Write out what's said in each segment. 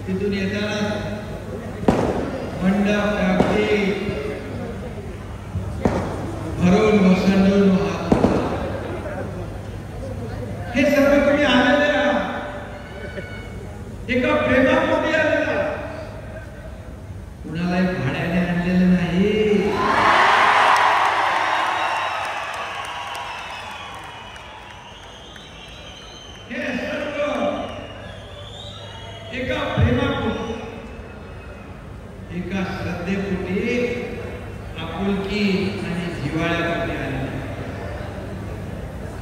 तिथून येताना मंडप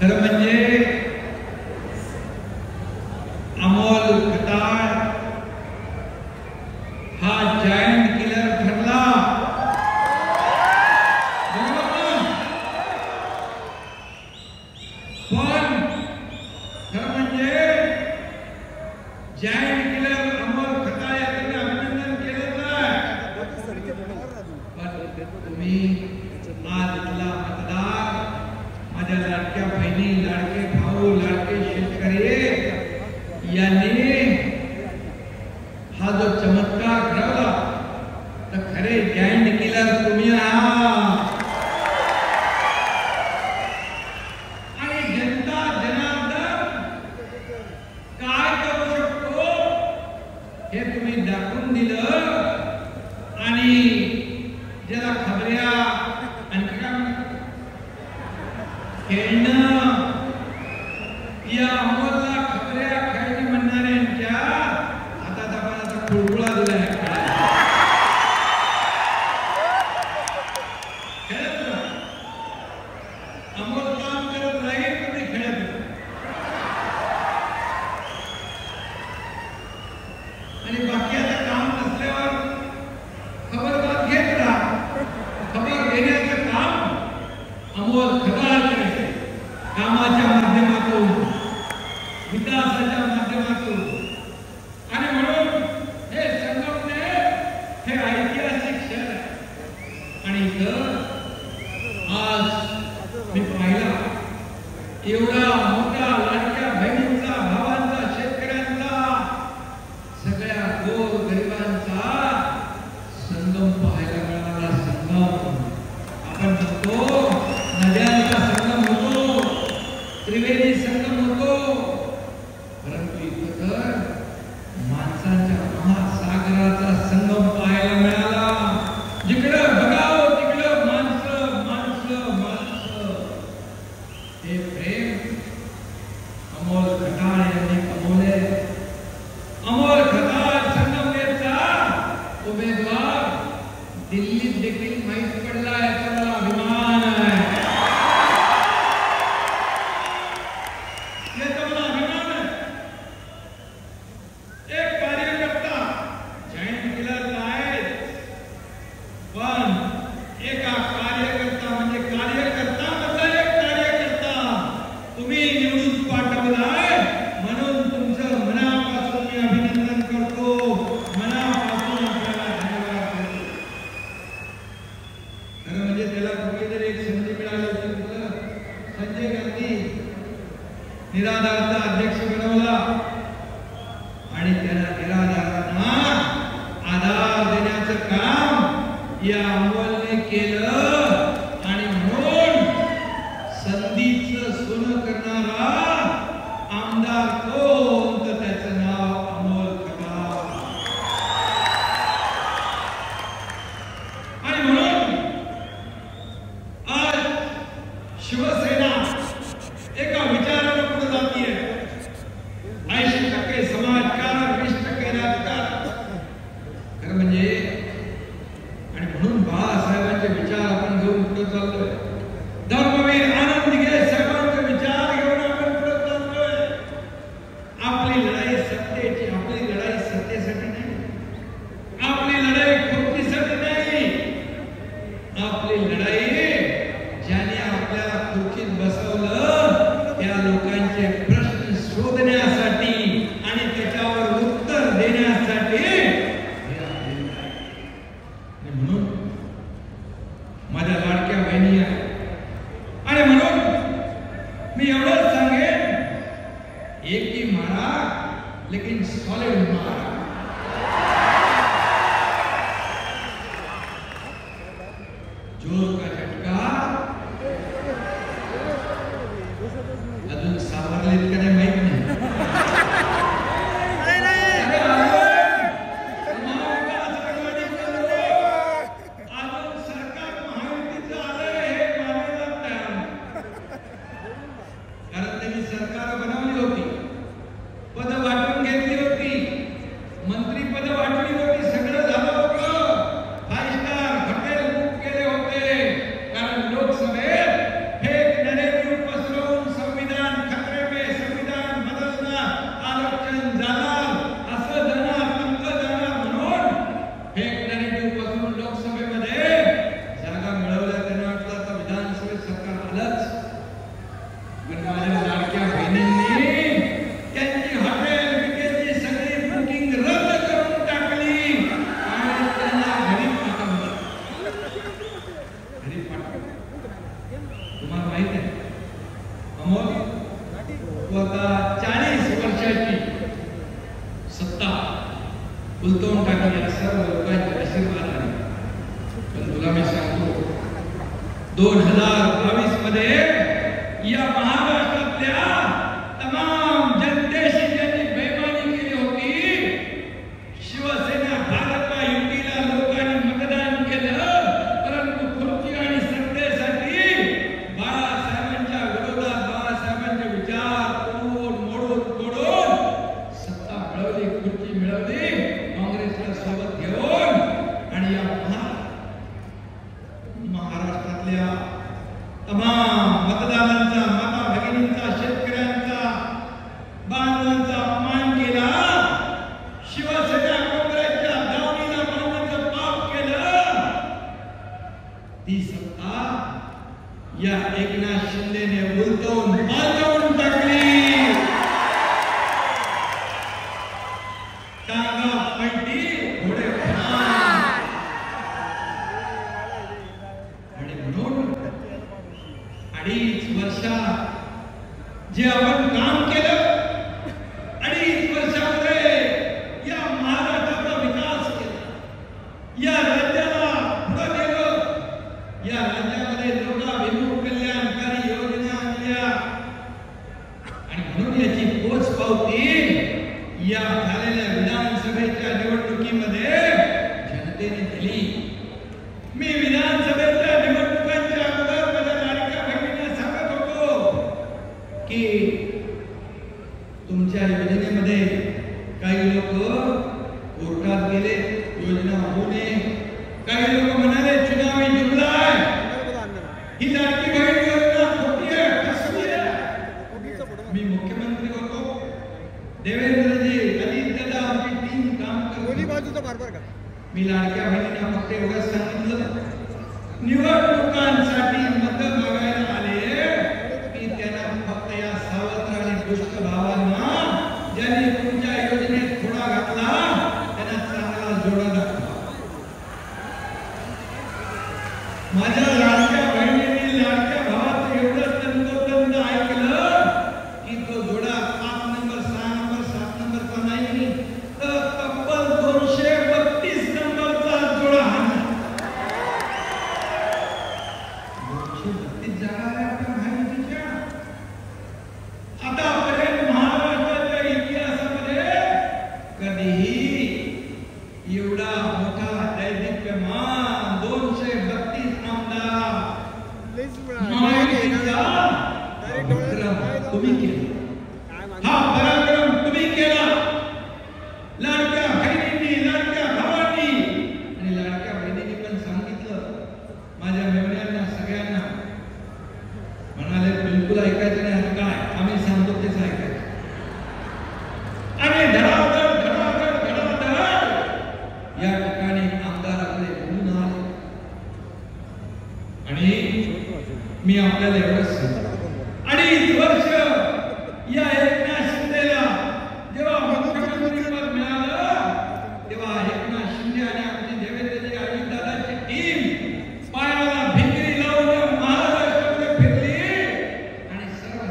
खरं म्हणजे अमोल खताळ हा जायंट किलर ठरला. पण खरं म्हणजे जायंट किलर अमोल खताळ यांनी अभिनंदन केलं नाही. पण तुम्ही आज इथला मतदार माझ्या लाडक्या बहिणी, लाडके भाऊ, लाडके शेतकरी यांनी हा जो चमत्कार घडवला तर खरे जायंट किलर तुम्ही आहात. आणि जनता जनार्दन काय करू शकतो हे तुम्ही दाखवून दिलं. आणि ज्याला खबऱ्या आणखी काय म्हणतात खेळणं, या अमोलला खबऱ्या खेळणी म्हणणाऱ्यांच्या हातात आपण आता कुळकुळा दिला आहे. अमोल काम करत राहील तर ते खेळत आणि बाकी आता काम नसल्यावर खबर बात घेत राहा. खबर घेण्याचं काम अमोल खताळ करते. कामाच्या माध्यमातून, विकासाच्या माध्यमातून. आणि म्हणून हे संगमनेर हे ऐतिहासिक शहर आहे. आणि इथं आज मी पाहिला एवढा मोठा लाडक्या बहिणींचा, भावांचा, शेतकऱ्यांचा, सगळ्या गोर गरिबांचा संगम पाहायला मिळाला. संगम आपण म्हणतो नद्यांचा संगम होतो, त्रिवेणी संगम होतो, परंतु इथं तर माणसांच्या महासागराचा संगम पाहायला मिळाला. जिकडं बघावं तिकडं माणसं माणसं माणसं. हे प्रेम अमोल खताळ यांनी कमवले. अमोल खताळ संगमनेरचा उमेदवार दिल्लीत देखील माहीत पडला, याचा मला अभिमान आहे. एक कार्यकर्ता जॉईंट किलर आहेत, पण एका कार्यकर्ता म्हणजे कार्यकर्ता मधला एक कार्यकर्ता तुम्ही निवडून पाठवलाय. म्हणून तुमचं मनापासून मी अभिनंदन करतो, मनापासून आपल्याला धन्यवाद करतो. खरं म्हणजे त्याला कुठेतरी एक संधी मिळाली होती. संजय गांधी निराधारचा अध्यक्ष बनवला आणि त्याला निराधारांना आधार देण्याचं काम या अमोलने केलं. आणि म्हणून संधीचं सोनं करणारा आमदार कोण तर त्याचं नाव अमोल खताळ. आणि म्हणून आज शिवसेना एका विचारानं पुढे जातीये. 80% समाजकारण, 20% राजकारण. खरं म्हणजे आणि म्हणून बाळासाहेबांचे विचार आपण घेऊन पुढे चाललोय. धर्मवीर आनंद दिघे साहेबांचे विचार घेऊन आपण पुढे चाललोय. आपली लढाई सत्तेची, आपली लढाई सत्तेसाठी नाही, आपली लढाई खुर्चीसाठी नाही. आपली लढाई ज्याने आपल्याला खुर्चीत बसवलं त्या लोकांचे प्रश्न शोधण्यासाठी आणि त्याच्यावर उत्तर देण्यासाठी. म्हणून माझ्या लाडक्या बहिणी आहेत. आणि म्हणून मी एवढंच सांगेन, एक ही मारा लेकिन सॉलिड मारा. जोर का झटका अजून सावरलेत का नाही माहित नाही. अजून सरकार महायुतीचं आलंय हे मानायला तयार नाही. कारण त्यांनी सरकार बनवली होती, पद वाटून घेतली होती. पण माझ्या लाडक्या बहिणींनी त्यांची हॉटेल बिटेलची सगळी बुकिंग रद्द करून टाकली आणि त्यांना घरी पाठवलं. घरी पाठवलं. तुम्हाला माहित आहे अमोल तू आता 40 वर्षाची सत्ता उलटवून टाकली सर्व लोकांचे आशीर्वाद आहे. पण तुला मी सांगतो 2022 मध्ये या महाराष्ट्रातल्या तमाम जनतेशी ज्यांनी बेईमानी केली होती, शिवसेना भाजपा युतीला लोकांनी मतदान केलं, परंतु खुर्ची आणि सत्तेसाठी बाळासाहेबांच्या विरोधात बाळासाहेबांचे विचार मोडून सत्ता मिळवली, खुर्ची मिळवली काँग्रेसला सोबत घेऊन. आणि या महाराष्ट्रातल्या तमाम मतदारांचा, माता भगिनींचा, शेतकऱ्यांचा, बांधवांचा अपमान केला. शिवसेना काँग्रेसच्या दावणीला बांधण्याचं पाप केलं. ती सत्ता या एकनाथ शिंदेने उलटवून पालटवून टाकली. टांगा पलटी घोडे आणि म्हणून 2.5 वर्षात जे आपण काम केलं, 2.5 वर्षामध्ये या महाराष्ट्राचा विकास केला, या राज्याला पुढे नेलं, या राज्यामध्ये लोकाभिमुख कल्याणकारी योजना आणल्या. आणि म्हणून याची पोचपावती या झालेल्या विधानसभेच्या निवडणुकीमध्ये जनतेने दिली. मी विधानसभेच्या निवडणुकांच्या अगोदर माझ्या लाडक्या बहिणींना सांगत होतो की तुमच्या योजनेमध्ये काही लोक कोर्टात गेले, योजना होऊ नये. काही लोक म्हणाले चुनावी जुमला आहे, ही लाडकी बहीण योजना खोटी आहे, फसवी आहे. मी मुख्यमंत्री होतो, देवेंद्रजी अजितदादा आमची टीम काम करते. मी लाडक्या बहिणींना फक्त एवढंच सांगितलं, निवडणुकांसाठी मत मागायला आले की त्यांना फक्त या सावत्र आणि दुष्ट भावांना ज्यांनी तुमच्या योजनेत थोडा घातला त्यांना चांगला जोडा दाखवा. माझ्या लाडक्या बहिणींनी लाडक्या भावाचं एवढं तंतोतंत ऐकलं की तो जोडा 5 नंबर 6 नंबर 7 नंबरचा नाही तर तब्बल 232 नंबरचा जोडा हा. 232 जागा आहे आपल्या माहितीच्या. आतापर्यंत महाराष्ट्राच्या इतिहासामध्ये कधीही एवढा मोठा दैदिप्यमान 232 आमदार तुम्ही केला. हा पराक्रम तुम्ही केला. लाडक्या बहिणींनी, लाडक्या भावांनी आणि लाडक्या बहिणींनी पण सांगितलं माझ्या मेवण्यांना सगळ्यांना. म्हणाले बिलकुल ऐकायचं नाही, आता काय आम्ही सांगतो तेच ऐकायचं. आणि धडाधड धडाधड धडाधड या ठिकाणी आमदाराकडे बोलून आले. आणि मी आपल्याला एवढंच सांगतो, 2.5 वर्ष या एकनाथ शिंदेला जेव्हा मुख्यमंत्रीपद मिळालं तेव्हा एकनाथ शिंदे आणि आमची देवेंद्रजी अजितदादाची टीम पायाला भिंगरी लावून महाराष्ट्रामध्ये फिरली आणि सर्व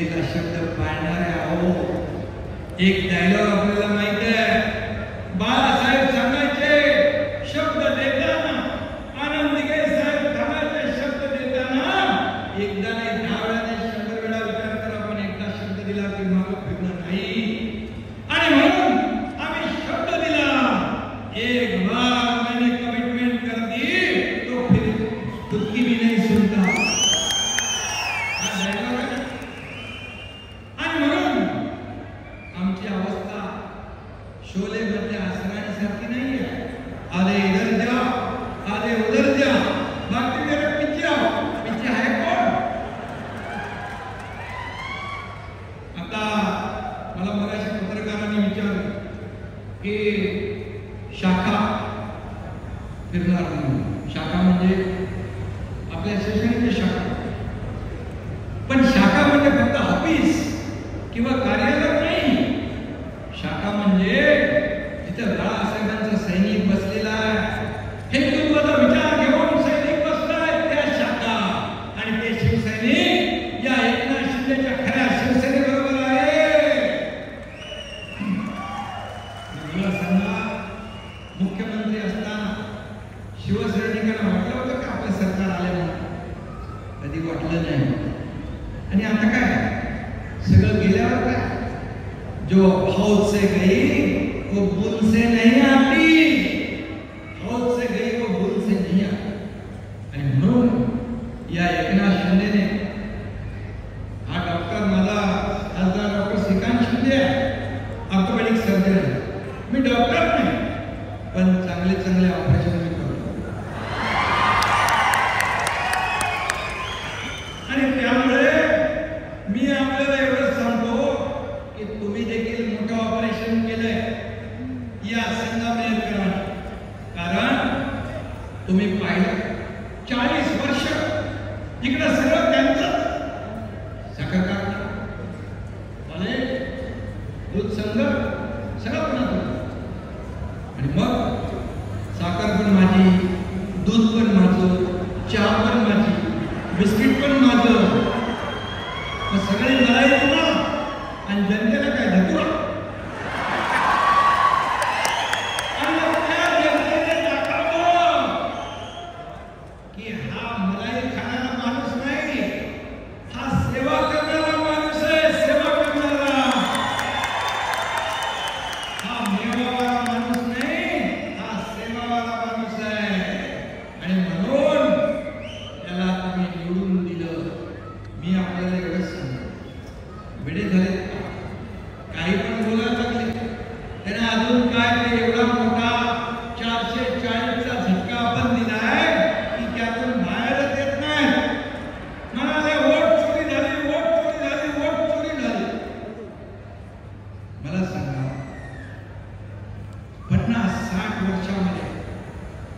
दिलेला शब्द पाळणारे आहो. एक डायलॉग आपल्याला माहिती आहे, बाळासाहेब सांगायचे शब्द देताना, आनंद दिघे साहेब सांगायचे शब्द देताना एकदा नाही 10 वेळा नाही 100 वेळा विचार करा. आपण एकदा शब्द दिला की मागं फिरणार नाही. आणि म्हणून आम्ही शब्द दिला, एक बार मैंने कमिटमेंट कर दी तो फिर खुद की भी नहीं सुनता. आणि म्हणून आमची अवस्था शोले मधल्या आसरांसारखी नाही आहे. आधे इधर जाओ, आधे उधर जाओ, बाकी मेरे पीछे आओ. पीछे है कौन? आता मला मगाशी पत्रकारांनी विचारलं की शाखा फिरणार म्हणून. शाखा म्हणजे आपल्या शिवसेनेची शाखा. पण शाखा म्हणजे फक्त ऑफिस किंवा कार्यालय नाही. शाखा म्हणजे जिथे बाळासाहेबांचा सैनिक बसलेला आहे, हिंदुत्वाचा विचार घेऊन सैनिक बसलाय, त्या शाखा. आणि ते शिवसैनिक या एकनाथ शिंदेच्या खऱ्या शिवसेनेबरोबर आहे. मला सांगा, मुख्यमंत्री असताना शिवसैनिकांना वाटलं होतं का आपलं सरकार आले म्हणून? कधी वाटलं नाही. आणि आता काय सगळं गेल्यावर काय, जो हौद से गई वो बुन से नहीं आती. हौद से गई वो बुन से नहीं आती. आणि म्हणून या एकनाथ शिंदेने, हा डॉक्टर माझा खासदार doctor Shrikant Shinde orthopaedic surgeon आहे. मी डॉक्टर नाही, पण चांगले ऑपरेशन मी करतो. आणि त्यामुळे मी आपल्याला एवढं सांगतो की तुम्ही देखील मोठं ऑपरेशन केलंय या संगमनेरकरांनी. कारण तुम्ही पाहिलं 40 वर्ष इकडं सगळं त्यांचं. साखर कारखाना, कॉलेज, दूध संघ सगळं पुन्हा. आणि मग साखर पण माझी, दूध पण माझं, चहा पण माझी, बिस्किट पण माझं. सगळे मलाई तुम्हाला आणि जनतेला काय धतुरा. आणि त्या जनतेने दाखवलं की हा मलाई खाणारा माणूस नाही, हा सेवा करणारा माणूस आहे. सेवा करणारा, हा मेवावाला माणूस नाही, हा सेवावाला माणूस आहे. आणि म्हणून त्याला तुम्ही निवडून दिलं. मी आपल्याला एवढंच सांगतो, वेडे झाले काही पण बोलायला लागले. त्याने अजून काय ते एवढा मोठा 440चा झटका आपण दिलाय की त्यातून बाहेरच येत नाही. म्हणाले वोट चोरी झाली, वोट चोरी झाली, वोट चोरी झाली. मला सांगा, 50-60 वर्षामध्ये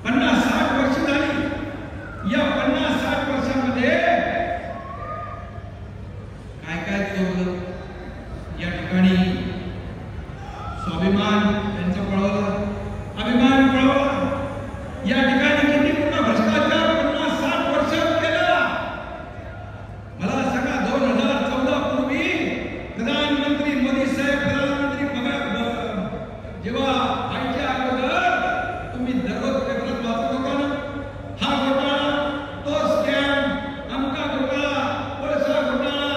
50-60 वर्ष झाली. या 50-60 वर्षामध्ये काय चोरलं? या ठिकाणी स्वाभिमान त्यांचा पळवला, अभिमान पळवला. या ठिकाणी किती मोठा भ्रष्टाचार 50-60 वर्षात केला. मला सांगा, 2014 पूर्वी प्रधानमंत्री मोदी साहेब, प्रधानमंत्री जेव्हा व्हायच्या अगोदर तुम्ही दररोज पेपरात वाचत होता ना, हा घोटाळा, तो स्कॅम, अमका घोटाळा, कोळसा घोटाळा.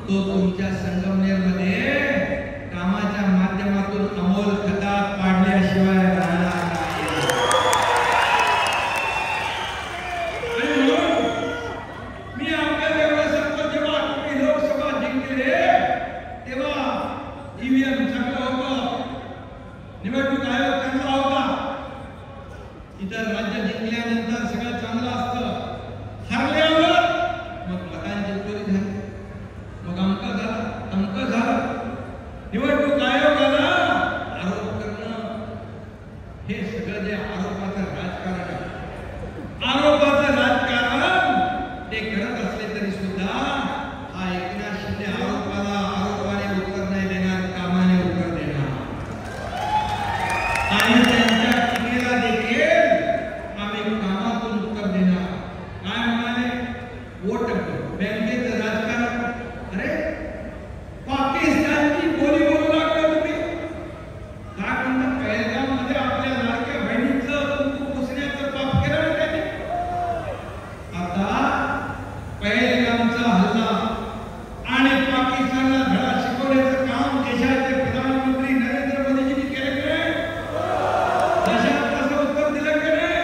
तो तुमच्या संगमनेरमध्ये कामाच्या माध्यमातून अमोल खतात पाडल्याशिवाय राहणार नाही. मी आपल्याला एवढं सांगतो, जेव्हा तुम्ही लोकसभा जिंकले तेव्हा ईव्हीएम चांगलं होतं, निवडणूक आयोग चांगला होता, इतर राज्य जिंकल्यानंतर सगळं चांगलं असतं. हरल्यावर मग मतांची चोरी झाली, मग अंक झाला. निवडणूक आयोगाला आरोप करणं, हे सगळं जे आरोपाचं राजकारण आहे, आरोपाचं राजकारण ते करत असले तरी सुद्धा हा एकनाथ शिंदे आरोपाने उत्तर नाही देणार, कामाने उत्तर देणार. आणि त्यांच्या टीकेला देखील आम्ही कामातून उत्तर देणार. काय म्हणाले? वोट बँकेचं राजकारण. अरे पाकिस्तानची बोली बोलू लागला तुम्ही. काय म्हणता? पहलगाममध्ये आपल्या लाडक्या बहिणीचं कुंकू पुसण्याचं पाप केलं ना त्यांनी. आता पहलगामचा हल्ला आणि पाकिस्तानला धडा शिकवण्याचं काम देशाचे प्रधानमंत्री नरेंद्र मोदीजींनी केलं की नाही? देशात कसं उत्तर दिलं की नाही?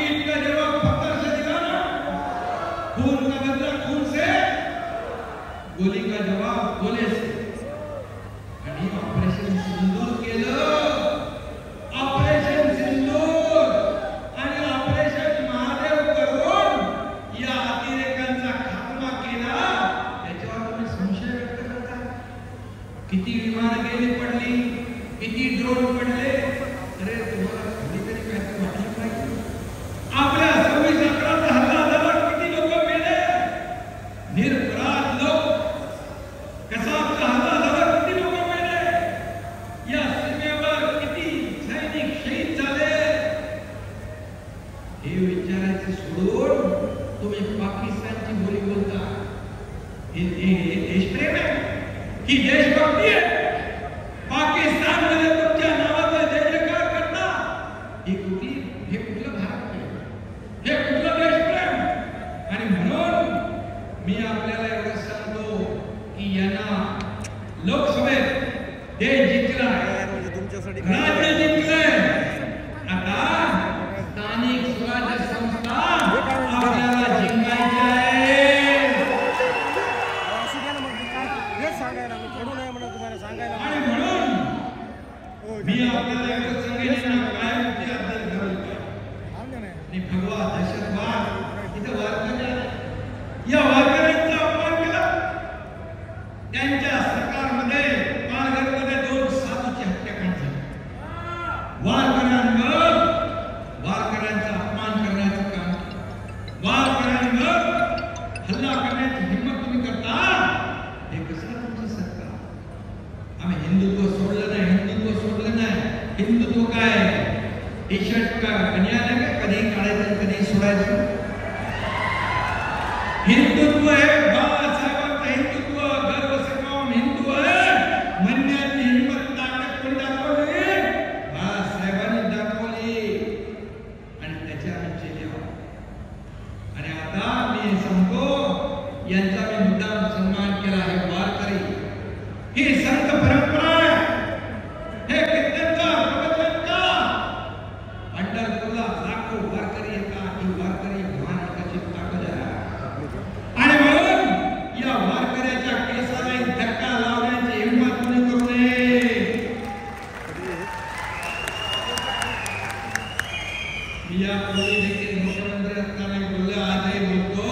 ईद का जवाब पत्थर से दिला ना. खून का बदला खून से, गोली का जवाब गोले से. आणि ऑपरेशन सिंदूर केलं. ऑपरेशन सिंदूर आणि ऑपरेशन महादेव करून या अतिरेकांचा खात्मा केला. त्याच्यावर तुम्ही संशय व्यक्त करता? किती विमान गेली पडली, किती ड्रोन पडले. अरे तुम्हाला कधीतरी काय वाटलं पाहिजे? आपल्या 26/11चा हल्ला झाला, किती लोक मेले, निरपराध लोक. कसाबचा हल्ला झाला, किती लोक मेले. या सीमेवर किती सैनिक शहीद झाले. हे विचारायचे सोडून तुम्ही पाकिस्तानची बोली बोलता. हे देशप्रेम आहे की देशभक्ती आहे? पाकिस्तानमध्ये तुमच्या नावाचा जयजयकार करता. हे कुठलं भारतप्रेम, हे कुठलं देशप्रेम? आणि म्हणून मी आपल्याला एवढं सांगतो की यांना लोकसभेत देश जिंकला, राज्य जिंकलंय. आता स्थानिक स्वराज्य संस्था आपल्याला जिंकायच्या आहे. आणि म्हणून मी आपल्याला एवढं सांगेन, कायमची अद्दल घालून आणि भगवा दहशतवाद इथं या वारकऱ्यांचा अपमान केला. त्यांच्या सरकारमध्ये पालघरमध्ये 2 साधूची हत्याकांड झाली. वारकऱ्यांचा अपमान करण्याचं काम, वारकऱ्यांवर हल्ला करण्याची हिंमत तुम्ही करता. हे कसं तुमचं सरकार? आम्ही हिंदुत्व सोडलं नाही. हिंदुत्व काय? टी शर्ट का बनियान आहे का? कधी हिंदुत्व आहे, बाळासाहेबांचं हिंदुत्व, गर्व से काम हिंदू आहे म्हणण्याची हिंमत ताकद कोणी दाखवली? बाळासाहेबांनी दाखवली आणि त्याच्या चेले आहोत. आणि आता मी सांगतो, यांचा मी मुद्दाम सन्मान केला आहे. वारकरी ही संत परंपरा आहे, हे कीर्तनकार भगवंता पंढरपूरला लाखो वारकरी येतात. ही वारकरी महाराष्ट्राची ताकद आहे. आणि म्हणून या वारकऱ्याच्या केसाला धक्का लावण्याची हिंमत कोणी करू नये. मी यापूर्वी देखील मुख्यमंत्री असताना बोललो, आजही बोलतो,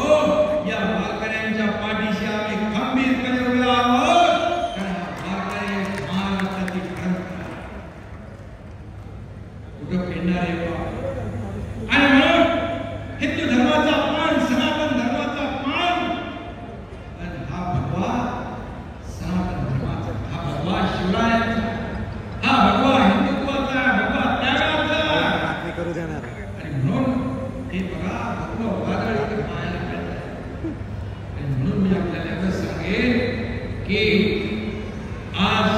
या वारकऱ्यांच्या पाठीशी आम्ही खंबीरपणे उभे आहोत. कारण वारकरी महाराष्ट्राची परंपरा कुठं फिरणार आहे बा. आणि म्हणून हिंदू धर्माचा अपमान, सनातन धर्माचा अपमान, आणि हा भगवा सनातन धर्माचा, हा भगवा शिवरायांचा, हा भगवा हिंदुत्वाचा, भगवा त्यागाचा करू देणार. आणि म्हणून हे बघा भगवा वादळ इथे पाहायला मिळतं. आणि म्हणून मी आपल्याला एवढं सांगेन की आज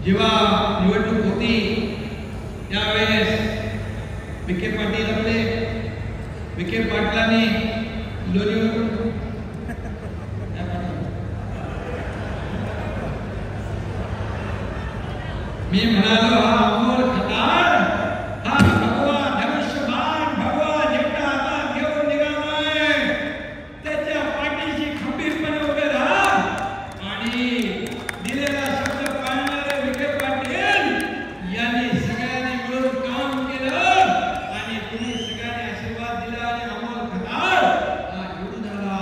जेव्हा निवडणूक होती त्यावेळेस विखे पाटील आपले विखे पाटलांनी लोणीवरून मी म्हणालो, हा अमोल खताळ, हा भगवा धनुष्यबाण, भगवा झेंडा हातात घेऊन निघालाय. त्याच्या पाठीशी खंबीरपणे उभे राहा आणि दिलेला शब्द पाळणारे विखे पाटील यांनी सगळ्यांनी मिळून काम केलं आणि तुम्ही सगळ्यांनी आशीर्वाद दिला आणि अमोल खताळ हा निवडून आला.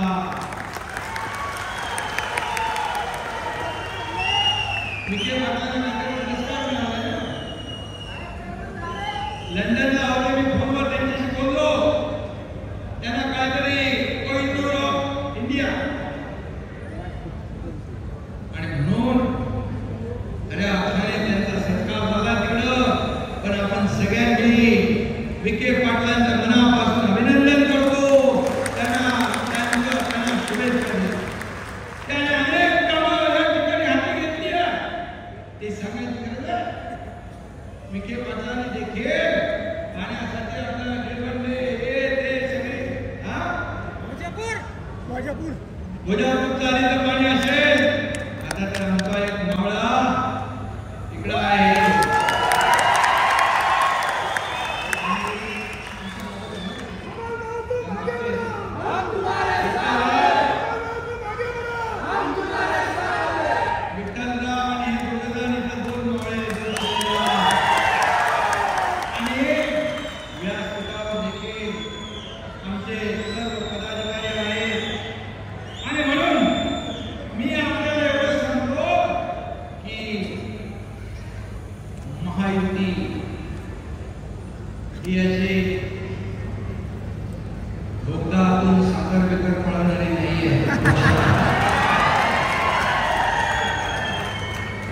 विखे पाटलांना पुरस्कार मिळाला. लंडनला होते, मी फोनवर त्यांच्याशी बोललो. त्यांना काहीतरी कोहिनूर ऑफ इंडिया आणि म्हणून अरे अक्षरे त्यांचा सत्कार झाला तिकडं. पण आपण सगळ्यांनी विखे पाटलांच्या मनापासून अभिनंदन करतो. त्यांना शुभेच्छा देतो. त्याने अनेक कामं या ठिकाणी हाती घेतली ते सांगायची गरज आहे. विखे पाटलांनी देखील पाण्यासाठी आपल्याला निर्बंध हे ते सगळे भोजापूर चालीचं पाणी असेल. आता तर आमचा एक मावळा इकडं आहे.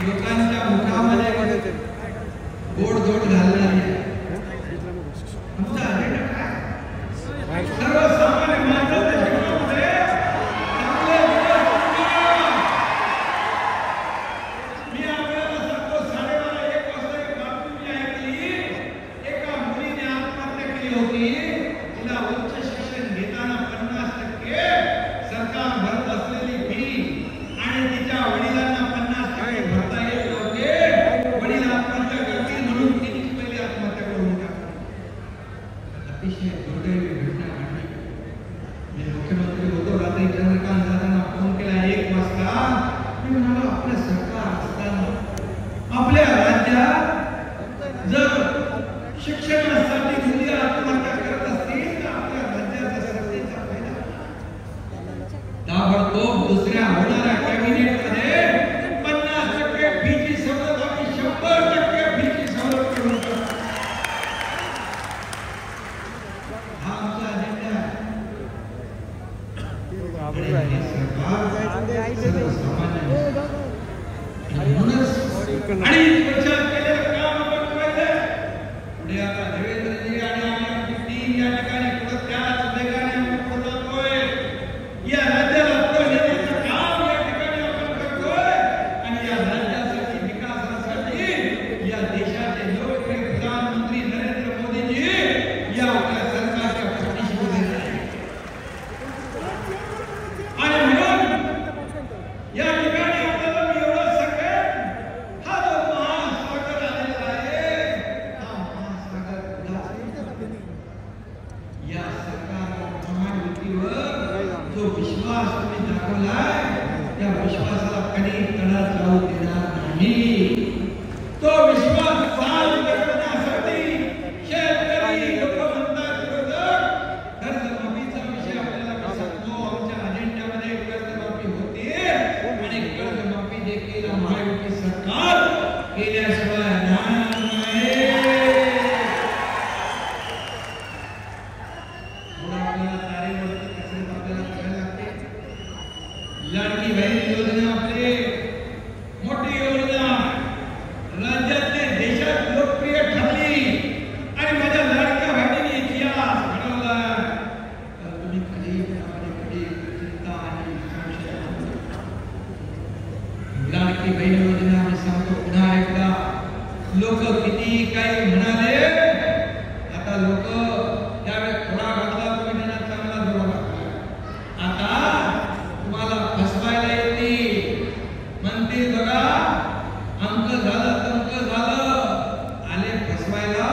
लोकांच्या मुखामध्ये गोड जोड घालणारी आमचा अजेंडा काय? सर्वसामान्य माणसाच्या जीवनामध्ये चांगले मी आपल्याला सांगतो, 12:30-1 वाजता एक बातमी मी ऐकली. एका मुलीने आत्महत्या केली होती. तिला उच्च शिक्षण घेताना 50% सरकार भरत असलेली फी आणि तिच्या वडिलांना 50% भरता येत नव्हते. वडील आत्महत्या करतील म्हणून तिने पहिली आत्महत्या करून टाकली. अतिशय दुर्दैवी घटना घडली. मी मुख्यमंत्री होतो. रात्री चंद्रकांत दादांना फोन केला 1 वाजता. मी म्हणालो, आपलं सरकार असताना आपल्या राज्यात जर शिक्षणासाठी मुली आत्महत्या करत असतील तर आपल्या राज्याचा सत्तेचा फायदा. ताबडतोब दुसऱ्या होणाऱ्या कॅबिनेटमध्ये 50% फीची सवलत आम्ही 100% फीची सवलत करून टाकू. हा आमचा अजेंडा आहे. आणि वर्षात केलेलं काम आपण पाहिलं. पुढे आता देवेंद्रजी आणि आमची टीम या ठिकाणी पुढे त्याच वेगाने आपण पुढे जातोय. मी तो विश्वास चालू करण्यासाठी शेतकरी लोक म्हणतात विरोधक कर्जमाफीचा विषय आपल्याला सांगतो. आमच्या अजेंड्यामध्ये कर्जमाफी होते आणि कर्जमाफी देखील महायुती सरकार केल्याशिवाय राहणार नाही. आपल्याला तारेवरती कसरत आपल्याला करायला लागते. लाडकी बहीण योजना आपली मोठी योजना राज्यातले देशात लोकप्रिय ठरली आणि माझ्या लाडक्या बहिणीने इतिहास घडवला. तर तुम्ही कधी चिंता आणि लाडकी बहीण योजना मी सांगतो पुन्हा एकदा. लोक किती काही म्हणाले, आता लोक त्यावेळेस थोडा घातला तुम्ही त्यांना चांगला जोडा घातला. आता तुम्हाला फसवायला येते म्हणते बघा अंक झालं तंक झालं आले फसवायला.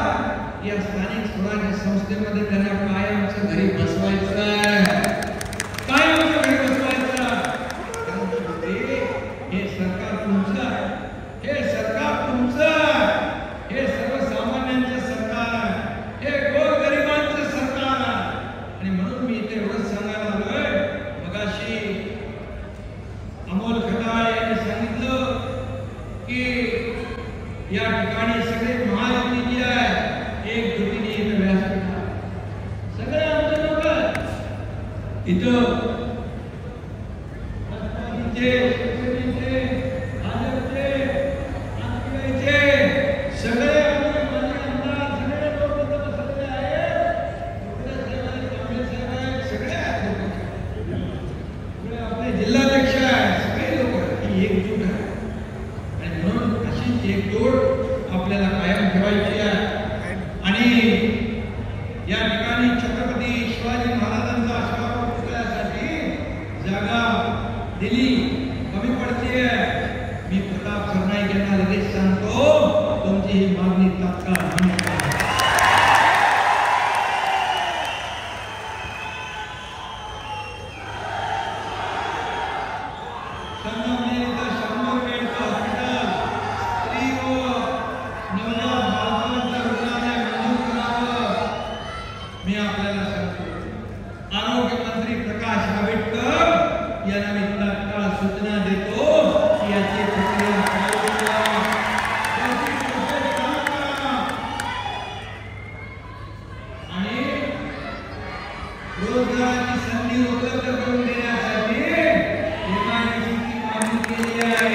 या स्थानिक स्वराज्य संस्थेमध्ये त्यांना काय आमचं घरी बसवायचं आहे, काय आमचं घरी बसवायचं. हे सरकार तुमचं आहे, हे सरकार तुमचं आहे, हे सर्वसामान्यांचं सरकार आहे, हे गोरगरिबांचं सरकार आहे. आणि म्हणून मी इथे एवढंच सांगायला आलोय. मगाशी अमोल खताळ यांनी सांगितलं की या ठिकाणी सगळे महायुती जी आहे एक जुटीने इथं व्यासपीठ सगळे आमचे लोक इथं सगळे जिल्हाध्यक्ष आहे, सगळे लोक ही एकजूट आहे. आणि म्हणून अशीच एकजूट आपल्याला कायम ठेवायची आहे. आणि या ठिकाणी छत्रपती शिवाजी महाराजांचा अश्वारूढ पुतळ्यासाठी जागा दिली कमी पडते. मी प्रताप सरनाईक यांना लगेच सांगतो तुमची ही मागणी तात्काळ मी आपल्याला सांगतो. आरोग्य मंत्री प्रकाश आंबेडकर यांना मी तात्काळ सूचना देतो की याची प्रक्रिया आणि रोजगाराची संधी उपलब्ध करून देण्यासाठी एमआयडीसीची मागणी केली आहे.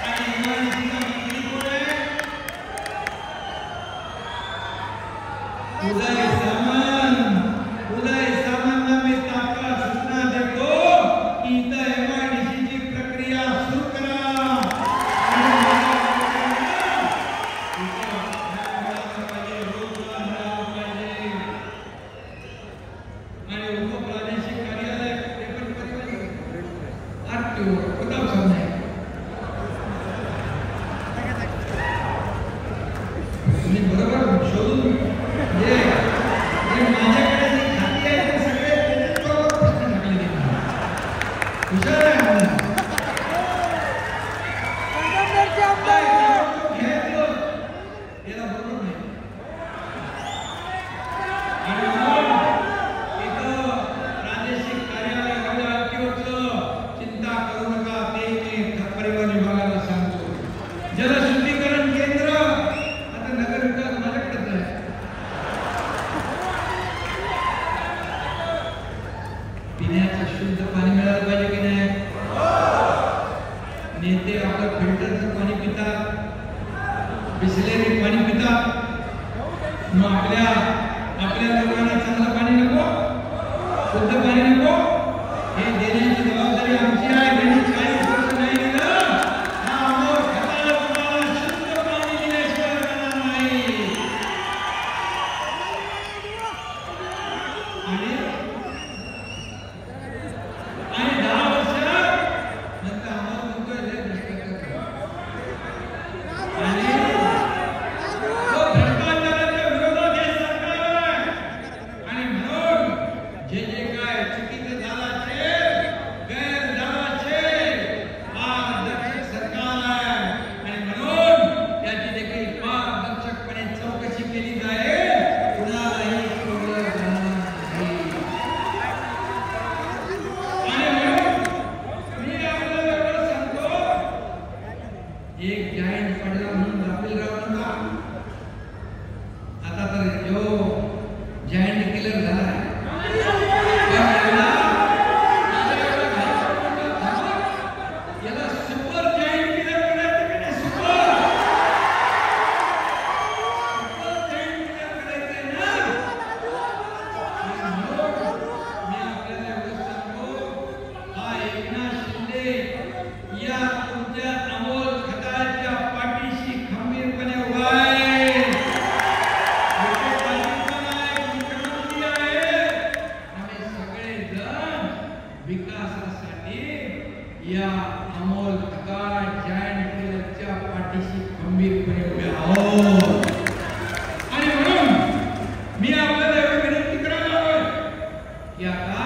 आणि एमआयडीसीचा मंत्री कोण आहे? उदय सामंतला मी तात्काळ सूचना देतो की इथं एमआयडीसीची प्रक्रिया सुरू करा. आणि उपप्रादेशिक कार्यालय प्रताप सरनाईक तुम्ही बरोबर शोधून जे माझ्याकडे जी खाती आहे ते सगळे त्याच्याबरोबर प्रश्न टाकले हुशार आहे आम्हाला. याला बरोबर नाही. आणि इथं प्रादेशिक कार्यालय व्हायला चिंता करू नका. ते मी परिवहन विभागाला सांगतो. जलशुद्धीकरण केंद्र आता नगर विकास माझ्याकडेच आहे. पिण्याचं शुद्ध पाणी मिळालं पाहिजे की नाही. नेते आपलं फिल्टरचं पाणी पितात, बिसलेरी पाणी पितात. मग आपल्या लोकांना चांगलं पाणी नको, शुद्ध पाणी नको. हे देण्याची जबाबदारी आमची आहे. त्यांनी 40 वर्ष नाही दिलं. हा अमोल खताळ तुम्हाला शुद्ध पाणी दिल्याशिवाय राहणार नाही. आणि 10 वर्षात नंतर अमोल म्हणतोय लय भ्रष्टाचार. आणि तो भ्रष्टाचाराच्या विरोधात हे सरकार आहे. आणि म्हणून जे काय चुकीचं झालं असेल, गैर झालं असेल जो जायंट किलर झाला याला सुपर जायंट किलर करायचं का नाही? सुपर जायंट किलर करायचंय ना? मी आपल्याला एवढं सांगतो, हा एकनाथ शिंदे या तुमच्या अमोल खताळच्या पाठीशी खंबीरपणे उभा आहे. मुख्यमंत्री आहे. आम्ही सगळेजण विकासासाठी या अमोल खताळ जायंट किलरच्या पाठीशी खंबीरपणे उभे आहोत. आणि म्हणून मी आपल्याला एवढी विनंती करायला हवं की आता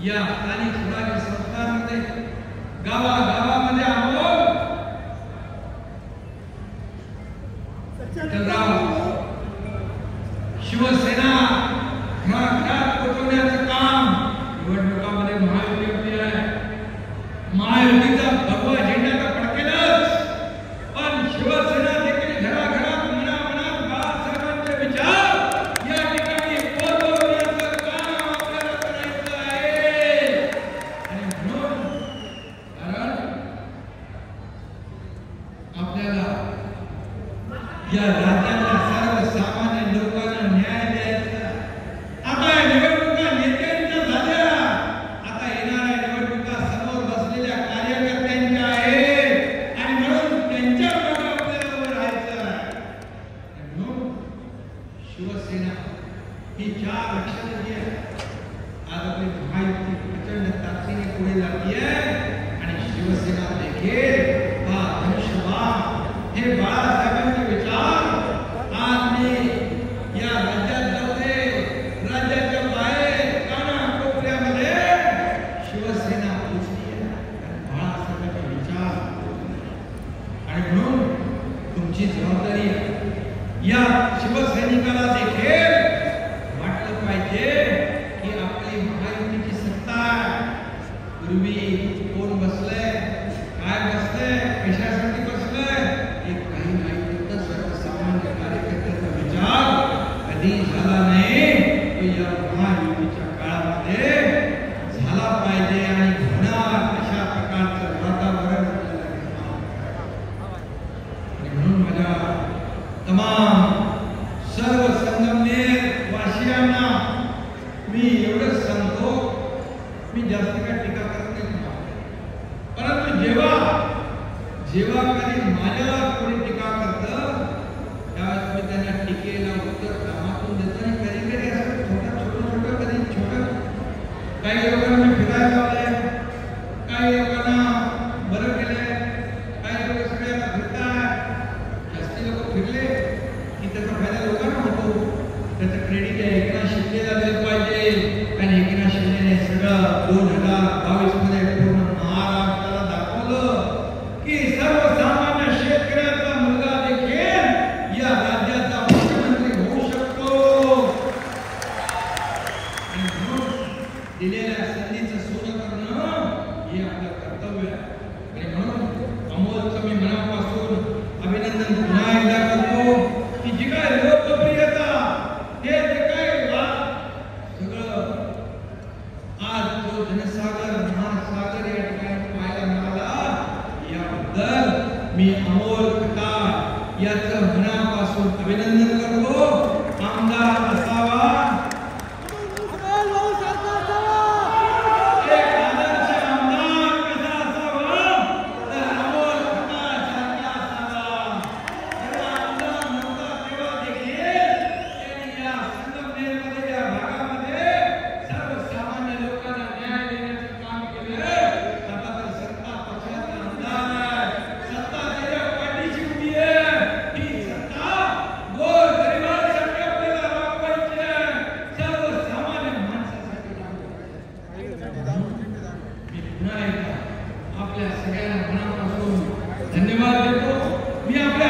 या स्थानिक स्वराज्य संस्थांमध्ये गावागावामध्ये अमोल शिवसेना घराघरात पोहोचवण्याचं काम निवडणुकामध्ये महायुती आपली आहे. महायुतीचा भगवा झेंडा तर फडकेलच, पण शिवसेना देखील घराघरात मनामनात बाळासाहेबांचे विचार या ठिकाणी पोहोचवण्याचं काम आपल्याला करायचं आहे. आणि म्हणून कारण आपल्याला या राज्यातल्या सर्वसामान्य लोकांना न्याय द्यायचा. आता निवडणुका नेत्यांच्या झाल्या, आता येणाऱ्या निवडणुका समोर बसलेल्या कार्यकर्त्यांच्या आहेत आणि म्हणून त्यांच्या मागे आपल्याला उभं राहायचं आहे. म्हणून शिवसेना ही 4 अक्षर जी आहे, आज आपली महायुती प्रचंड ताकदीने पुढे जातीये आणि शिवसेना देखील हा धनुष्यबाण हे बाळासाहेबांचे विचार आज मी या राज्यात जाते, राज्याच्या बाहेर कानाकोपऱ्यामध्ये शिवसेना पोचली आहे. बाळासाहेबांचे विचार आणि म्हणून तुमची जबाबदारी आहे. या शिवसैनिकाला देखील वाटलं पाहिजे की आपली महायुतीची सत्ता आहे. पूर्वी कोण बसलंय, काय बसलंय, कशासाठी बसलंय, हे काही नाही. फक्त सर्वसामान्य कार्यकर्त्याचा विचार कधी झाला नाही, तो या महायुतीच्या काळामध्ये झाला पाहिजे आणि होणार अशा प्रकारचं वातावरण आपल्याला निर्माण आणि म्हणून माझ्या तमाम सर्व संगमनेर वासियांना मी एवढंच सांगतो, मी जास्त काय टीका करत नाही तुम्हाला, परंतु जेव्हा कधी माझ्याला कोणी टीका करतं त्यावेळेस मी त्यांना टीकेला उत्तर कामातून देतो. आणि कधी कधी असं छोटं कधी छोटं काही लोकांना मी फिरायला लावलंय, काही लोकांना बरं केलंय, काही लोक सगळ्यांना फिरतात. जास्ती लोक फिरले की त्याचा फायदा लोकांना होतो. त्याचं क्रेडिट एकनाथ शिंदेला दिलं पाहिजे. आणि एकनाथ शिंदेने सगळं 2022 मध्ये पूर्ण महाराष्ट्राला दाखवलं की सर्वसामान्य शेतकऱ्याचा मुलगा देखील या राज्याचा मुख्यमंत्री होऊ शकतो. आणि म्हणून दिलेल्या संधीचं सोनं करणं हे आपलं कर्तव्य आहे. आणि म्हणून अमोलचं मी मनापासून अभिनंदन पुन्हा एकदा करतो की जी काय लोकप्रियता, हे जे काय सगळं आज जो जनसागर महासागर या ठिकाणी पाहायला मिळाला, याबद्दल मी अमोल खताळ याचं मनापासून अभिनंदन करतो. आमदार असावा, एक आदर्श आमदार कसा असावा तर अमोल खताळ सारखा असावा. जेव्हा आमदार नव्हता तेव्हा देखील त्यांनी या संगमनेरमध्ये या भागामध्ये सर्वसामान्य लोकांना न्याय देण्याचं काम केलं. आता तर सत्ता पक्षाचा आमदार आहे, सत्ता त्याच्या पाठीशी उभी आहे. ही सत्ता गोरगरिबांसाठी आपल्याला राबवायची आहे, सर्वसामान्य माणसासाठी राबवायची. मी पुन्हा एकदा आपल्या सगळ्यांना मनापासून धन्यवाद देतो. मी आपल्या